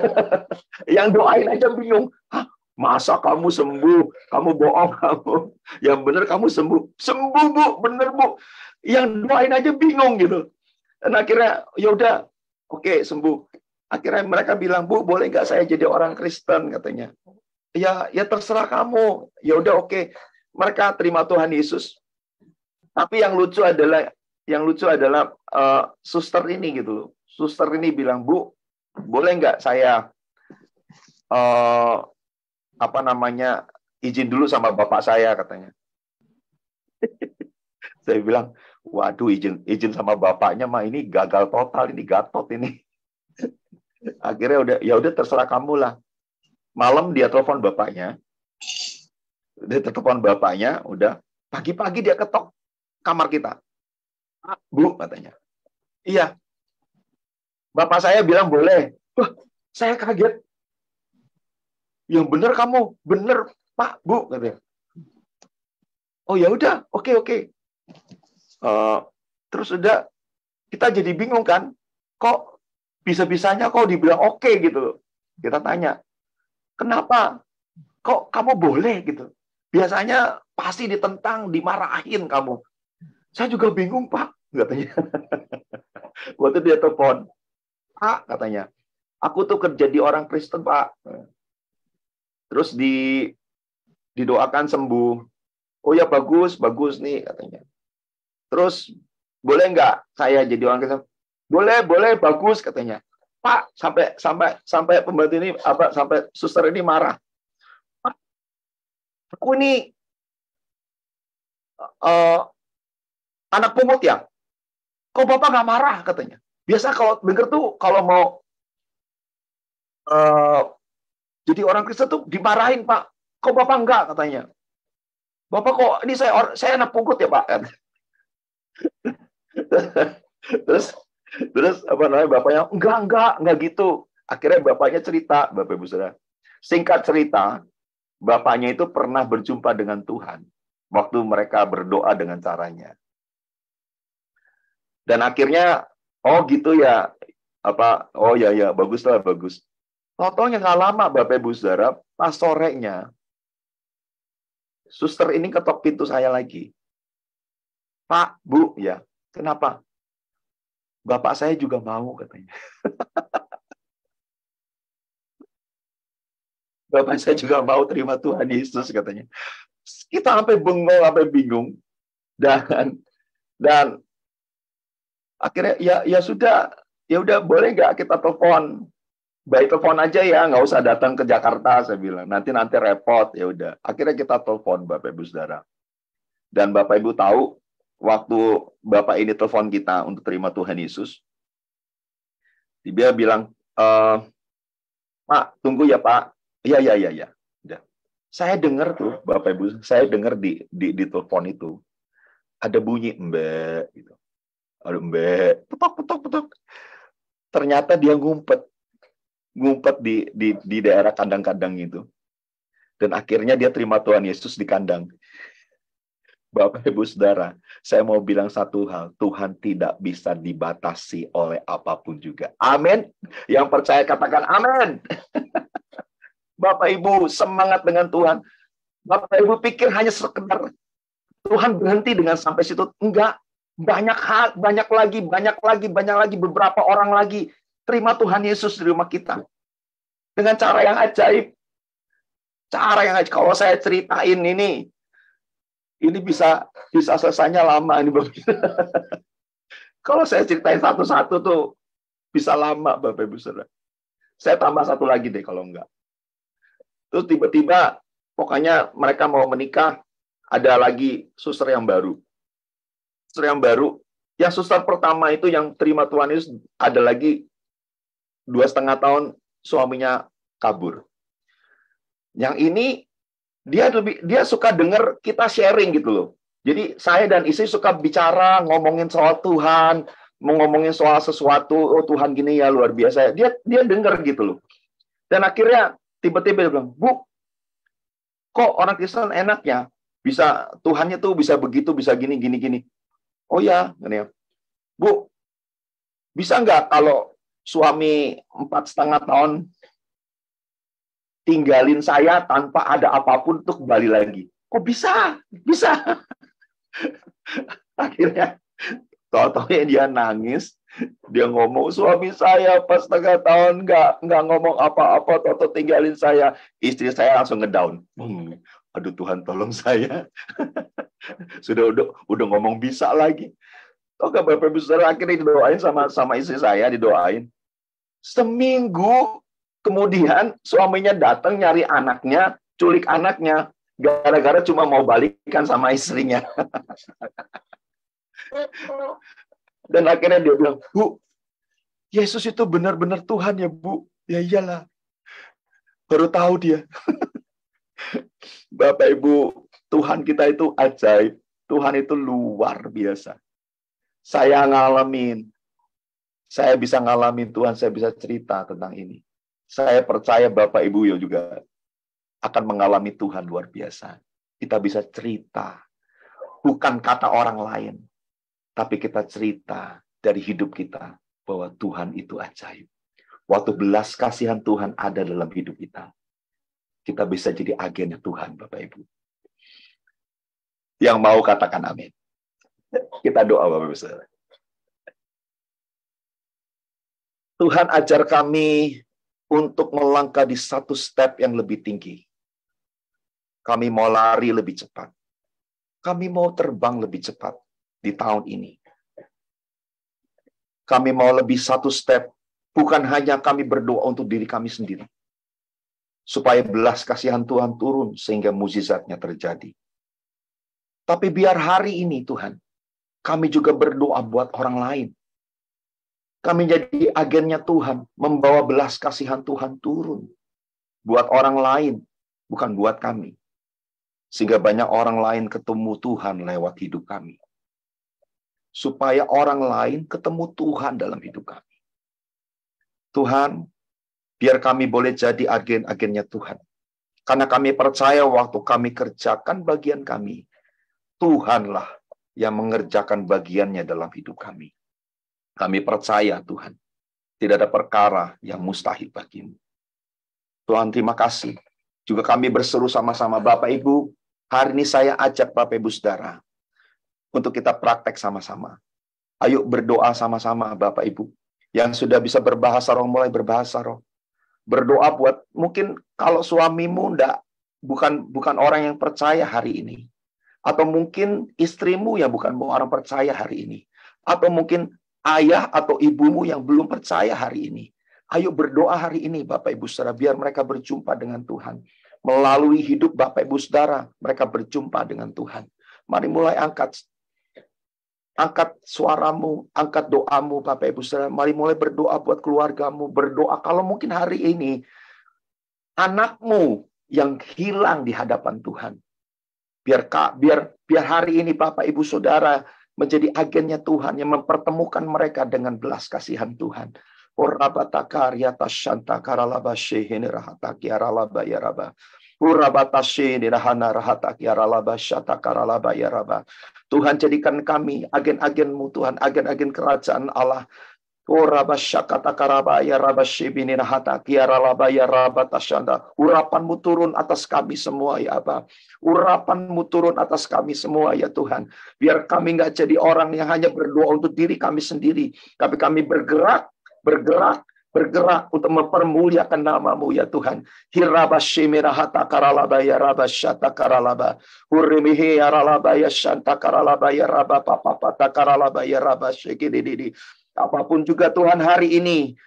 Yang doain aja bingung. Hah, masa kamu sembuh? Kamu bohong kamu. Yang benar kamu sembuh. Sembuh Bu, bener Bu. Yang doain aja bingung gitu. Dan akhirnya ya udah, oke, sembuh. Akhirnya mereka bilang, Bu, boleh nggak saya jadi orang Kristen katanya. Ya terserah kamu. Ya udah oke. Mereka terima Tuhan Yesus. Tapi yang lucu adalah suster ini gitu loh. Suster ini bilang, Bu, boleh nggak saya izin dulu sama bapak saya katanya. Saya bilang, waduh, izin sama bapaknya mah ini gagal total, ini gatot ini. Akhirnya udah terserah kamu lah. Malam dia telepon bapaknya. Udah pagi-pagi dia ketok kamar kita. Bu, katanya. Iya. Bapak saya bilang boleh. Wah, saya kaget. Yang bener kamu, bener Pak, Bu, katanya. Oh ya udah, oke. Terus udah kita jadi bingung kan? Kok bisa-bisanya kok dibilang oke gitu. Kita tanya, kenapa? Kok kamu boleh gitu? Biasanya pasti ditentang, dimarahin kamu. Saya juga bingung, Pak, katanya. Waktu dia telepon, Pak, katanya, aku tuh kerja di orang Kristen, Pak. Terus didoakan sembuh. Oh ya, bagus nih, katanya. Terus, boleh nggak saya jadi orang Kristen? Boleh, bagus, katanya. Pak, sampai pembantu ini, sampai suster ini marah. Pak, aku ini anak pungut ya? Kok Bapak nggak marah katanya? Biasa kalau denger tuh kalau mau jadi orang Kristen tuh dimarahin Pak. Kok Bapak enggak katanya? Bapak kok ini saya anak pungut ya Pak? Terus Terus apa namanya, bapaknya, enggak gitu. Akhirnya bapaknya cerita, Bapak Ibu Saudara. Singkat cerita, bapaknya itu pernah berjumpa dengan Tuhan waktu mereka berdoa dengan caranya. Dan akhirnya, oh gitu ya, oh ya baguslah, bagus. Totalnya nggak lama, Bapak Ibu Saudara, pas sorenya, suster ini ketok pintu saya lagi. Pak, Bu, ya, kenapa? Bapak saya juga mau, katanya. Bapak saya juga mau terima Tuhan Yesus, katanya. Kita sampai bengong, sampai bingung. Dan akhirnya ya sudah, ya udah, boleh nggak kita telepon? Baik, telepon aja ya, nggak usah datang ke Jakarta, saya bilang. Nanti repot, ya udah. Akhirnya kita telepon, Bapak Ibu Saudara. Dan Bapak Ibu tahu, waktu Bapak ini telepon kita untuk terima Tuhan Yesus, dia bilang, Pak, tunggu ya Pak. Ya. Udah. Saya dengar tuh, Bapak Ibu, saya dengar di telepon itu, ada bunyi, mbak, gitu. Ada mbak, petok. Ternyata dia ngumpet di daerah kandang-kandang itu. Dan akhirnya dia terima Tuhan Yesus di kandang. Bapak Ibu Saudara, saya mau bilang satu hal, Tuhan tidak bisa dibatasi oleh apapun juga. Amin. Yang percaya katakan amin. Bapak Ibu semangat dengan Tuhan. Bapak Ibu pikir hanya sekedar Tuhan berhenti dengan sampai situ? Enggak. Banyak hal, banyak lagi beberapa orang lagi terima Tuhan Yesus di rumah kita. Dengan cara yang ajaib. Kalau saya ceritain ini bisa selesainya lama ini. Kalau saya ceritain satu-satu tuh bisa lama, Bapak Ibu Saudara. Saya tambah satu lagi deh kalau enggak. Terus tiba-tiba pokoknya mereka mau menikah, ada lagi suster yang baru. Yang suster pertama itu yang terima Tuhan Yesus, ada lagi 2,5 tahun suaminya kabur. Yang ini dia suka dengar kita sharing gitu loh. Jadi saya dan istri suka bicara, ngomongin soal Tuhan, ngomongin soal sesuatu, oh Tuhan gini ya, luar biasa. Dia dengar gitu loh. Dan akhirnya tiba-tiba dia bilang, Bu, kok orang Kristen enaknya bisa Tuhannya tuh bisa begitu, bisa gini. Oh ya, gini ya. Bu, bisa nggak kalau suami 4,5 tahun tinggalin saya tanpa ada apapun untuk kembali lagi? Kok bisa? Bisa. Akhirnya totonya dia nangis, dia ngomong, suami saya pas 1,5 tahun nggak ngomong apa-apa, toto tinggalin saya. Istri saya langsung ngedown. Aduh Tuhan, tolong saya. udah ngomong bisa lagi. Oke, Bapak Ibu Saudara, akhirnya didoain sama istri saya, didoain. Seminggu kemudian suaminya datang nyari anaknya, culik anaknya, gara-gara cuma mau balikan sama istrinya. Dan akhirnya dia bilang, Bu, Yesus itu benar-benar Tuhan ya, Bu. Ya iyalah. Baru tahu dia. Bapak Ibu, Tuhan kita itu ajaib. Tuhan itu luar biasa. Saya bisa ngalamin Tuhan, saya bisa cerita tentang ini. Saya percaya Bapak Ibu juga akan mengalami Tuhan luar biasa. Kita bisa cerita. Bukan kata orang lain. Tapi kita cerita dari hidup kita bahwa Tuhan itu ajaib. Waktu belas kasihan Tuhan ada dalam hidup kita, kita bisa jadi agennya Tuhan, Bapak Ibu. Yang mau katakan amin. Kita doa, Bapak Ibu Saudara. Tuhan ajar kami untuk melangkah di satu step yang lebih tinggi. Kami mau lari lebih cepat. Kami mau terbang lebih cepat di tahun ini. Kami mau lebih satu step. Bukan hanya kami berdoa untuk diri kami sendiri. Supaya belas kasihan Tuhan turun sehingga mukjizatnya terjadi. Tapi biar hari ini Tuhan, kami juga berdoa buat orang lain. Kami jadi agennya Tuhan, membawa belas kasihan Tuhan turun. Buat orang lain, bukan buat kami. Sehingga banyak orang lain ketemu Tuhan lewat hidup kami. supaya orang lain ketemu Tuhan dalam hidup kami. Tuhan, biar kami boleh jadi agen-agennya Tuhan. Karena kami percaya waktu kami kerjakan bagian kami, Tuhanlah yang mengerjakan bagiannya dalam hidup kami. Kami percaya Tuhan, tidak ada perkara yang mustahil bagimu. Tuhan, terima kasih. Juga kami berseru sama-sama Bapak Ibu, hari ini saya ajak Bapak Ibu Saudara untuk kita praktek sama-sama. Ayo berdoa sama-sama Bapak Ibu. Yang sudah bisa berbahasa roh, mulai berbahasa roh. Berdoa buat, mungkin kalau suamimu bukan orang yang percaya hari ini. Atau mungkin istrimu yang bukan orang percaya hari ini. Atau mungkin ayah atau ibumu yang belum percaya hari ini. Ayo berdoa hari ini Bapak Ibu Saudara, biar mereka berjumpa dengan Tuhan. Melalui hidup Bapak Ibu Saudara, mereka berjumpa dengan Tuhan. Mari mulai angkat suaramu, angkat doamu Bapak Ibu Saudara. Mari mulai berdoa buat keluargamu, berdoa kalau mungkin hari ini anakmu yang hilang di hadapan Tuhan. Biar hari ini Bapak Ibu Saudara menjadi agennya Tuhan yang mempertemukan mereka dengan belas kasihan Tuhan. Tuhan, jadikan kami agen-agenmu Tuhan, agen-agen kerajaan Allah. Urapanmu turun atas kami semua ya Bapa. Urapanmu turun atas kami semua ya Tuhan. Biar kami nggak jadi orang yang hanya berdoa untuk diri kami sendiri, tapi kami bergerak untuk mempermuliakan nama-Mu ya Tuhan. Hirabashimirahata karalaba ya rabasyata karalaba. Hurimihi aralaba ya shanta karalaba ya rabapapapata karalaba ya rabasyikididi. Apapun juga Tuhan hari ini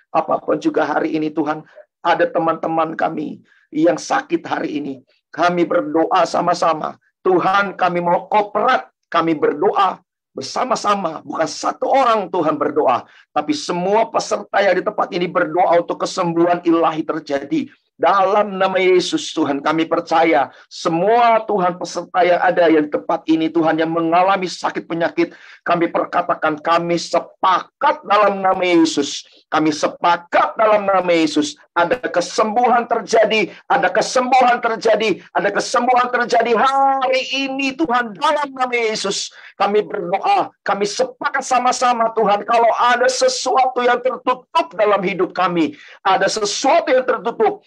Tuhan, ada teman-teman kami yang sakit hari ini. Kami berdoa sama-sama. Tuhan, kami mau kooperat, kami berdoa bersama-sama. Bukan satu orang Tuhan berdoa, tapi semua peserta yang di tempat ini berdoa untuk kesembuhan ilahi terjadi. Dalam nama Yesus Tuhan, kami percaya semua Tuhan peserta yang ada yang di tempat ini Tuhan yang mengalami sakit penyakit, kami perkatakan kami sepakat dalam nama Yesus. Kami sepakat dalam nama Yesus. Ada kesembuhan terjadi, ada kesembuhan terjadi, ada kesembuhan terjadi hari ini Tuhan dalam nama Yesus. Kami berdoa, kami sepakat sama-sama Tuhan, kalau ada sesuatu yang tertutup dalam hidup kami, ada sesuatu yang tertutup,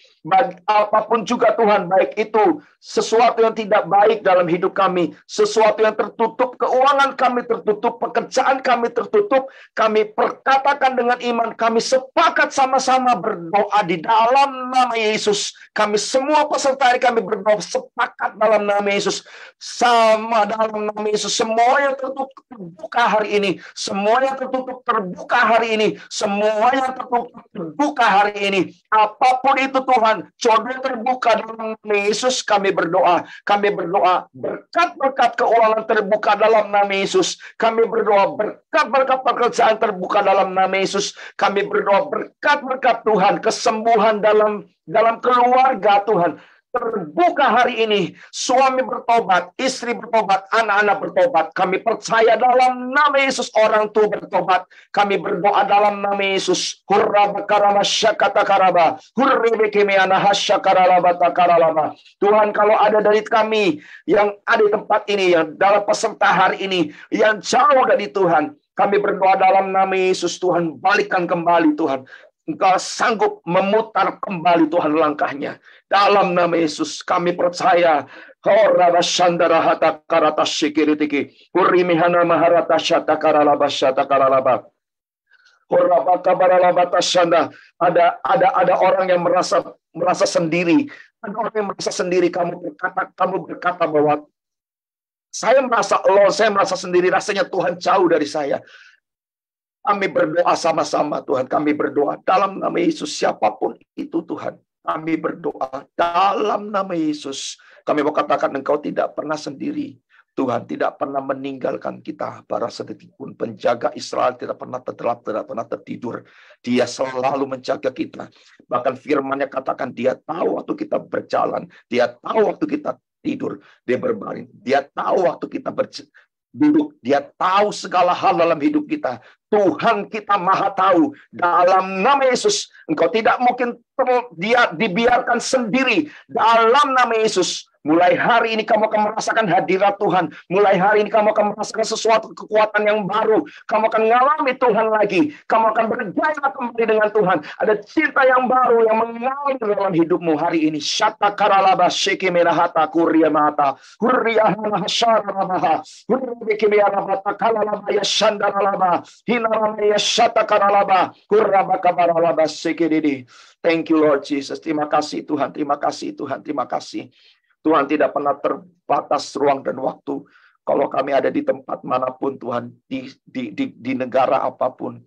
apapun juga Tuhan, baik itu sesuatu yang tidak baik dalam hidup kami, sesuatu yang tertutup, keuangan kami tertutup, pekerjaan kami tertutup, kami perkatakan dengan iman, kami sepakat sama-sama berdoa di dalam nama Yesus. Kami semua peserta ini kami berdoa sepakat dalam nama Yesus, sama dalam nama Yesus. Semua yang tertutup terbuka hari ini, semua yang tertutup terbuka hari ini, semua yang tertutup terbuka hari ini. Apapun itu Tuhan, jodoh terbuka dalam nama Yesus. Kami berdoa berkat-berkat keuangan terbuka dalam nama Yesus. Kami berdoa berkat-berkat pekerjaan terbuka dalam nama Yesus. Kami berdoa berkat-berkat Tuhan, kesembuhan dalam keluarga Tuhan terbuka hari ini. Suami bertobat, istri bertobat, anak-anak bertobat. Kami percaya dalam nama Yesus orang tua bertobat. Kami berdoa dalam nama Yesus. Tuhan, kalau ada dari kami yang ada di tempat ini, yang dalam peserta hari ini, yang jauh dari Tuhan, kami berdoa dalam nama Yesus. Tuhan, balikan kembali Tuhan. Engkau sanggup memutar kembali Tuhan langkahnya. Dalam nama Yesus kami percaya. Ada orang yang merasa sendiri. Ada orang yang merasa sendiri. Kamu berkata bahwa saya merasa alone, saya merasa sendiri. Rasanya Tuhan jauh dari saya. Kami berdoa sama-sama Tuhan, kami berdoa dalam nama Yesus, siapapun itu Tuhan, kami berdoa dalam nama Yesus. Kami mau katakan Engkau tidak pernah sendiri. Tuhan tidak pernah meninggalkan kita para sedetik pun. Penjaga Israel tidak pernah terlelap, tidak pernah tertidur. Dia selalu menjaga kita. Bahkan firman-Nya katakan dia tahu waktu kita berjalan, dia tahu waktu kita tidur, dia berbaring, dia tahu waktu kita duduk. Dia tahu segala hal dalam hidup kita. Tuhan kita maha tahu. Dalam nama Yesus, engkau tidak mungkin dia dibiarkan sendiri. Dalam nama Yesus, mulai hari ini kamu akan merasakan hadirat Tuhan. Mulai hari ini kamu akan merasakan sesuatu kekuatan yang baru. Kamu akan mengalami Tuhan lagi. Kamu akan berjaya kembali dengan Tuhan. Ada cinta yang baru yang mengalir dalam hidupmu hari ini. Syata karalaba sheke merahata kuria mata. Hurriyahana hasyaramaha. Hurriyake merahata kalalaba ya shandaralaba. Hinaramaya syata karalaba. Hurrabaka baralaba sheke didi. Thank you Lord Jesus. Terima kasih Tuhan. Terima kasih Tuhan. Terima kasih. Tuhan tidak pernah terbatas ruang dan waktu. Kalau kami ada di tempat manapun Tuhan, di negara apapun,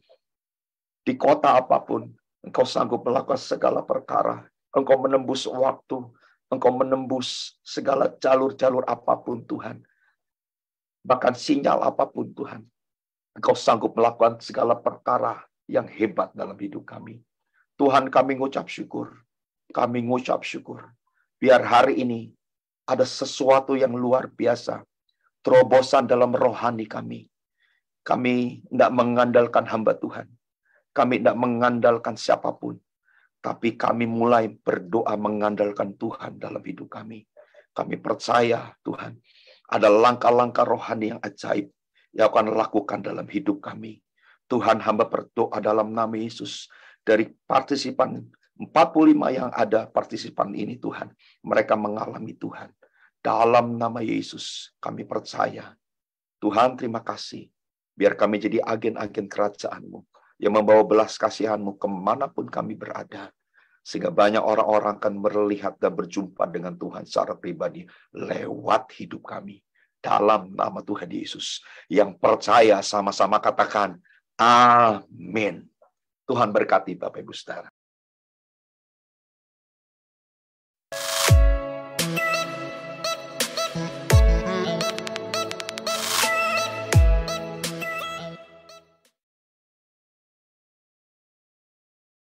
di kota apapun, Engkau sanggup melakukan segala perkara. Engkau menembus waktu, Engkau menembus segala jalur-jalur apapun Tuhan. Bahkan sinyal apapun Tuhan. Engkau sanggup melakukan segala perkara yang hebat dalam hidup kami. Tuhan, kami ngucap syukur. Kami ngucap syukur. Biar hari ini ada sesuatu yang luar biasa. Terobosan dalam rohani kami. Kami tidak mengandalkan hamba Tuhan. Kami tidak mengandalkan siapapun. Tapi kami mulai berdoa mengandalkan Tuhan dalam hidup kami. Kami percaya Tuhan. Ada langkah-langkah rohani yang ajaib yang akan lakukan dalam hidup kami. Tuhan, hamba berdoa dalam nama Yesus. Dari partisipan 45 yang ada partisipan ini Tuhan. Mereka mengalami Tuhan. Dalam nama Yesus kami percaya. Tuhan terima kasih. Biar kami jadi agen-agen kerajaan-Mu. Yang membawa belas kasihan-Mu kemanapun kami berada. Sehingga banyak orang-orang akan melihat dan berjumpa dengan Tuhan secara pribadi. Lewat hidup kami. Dalam nama Tuhan Yesus. Yang percaya sama-sama katakan. Amin. Tuhan berkati Bapak Ibu Saudara.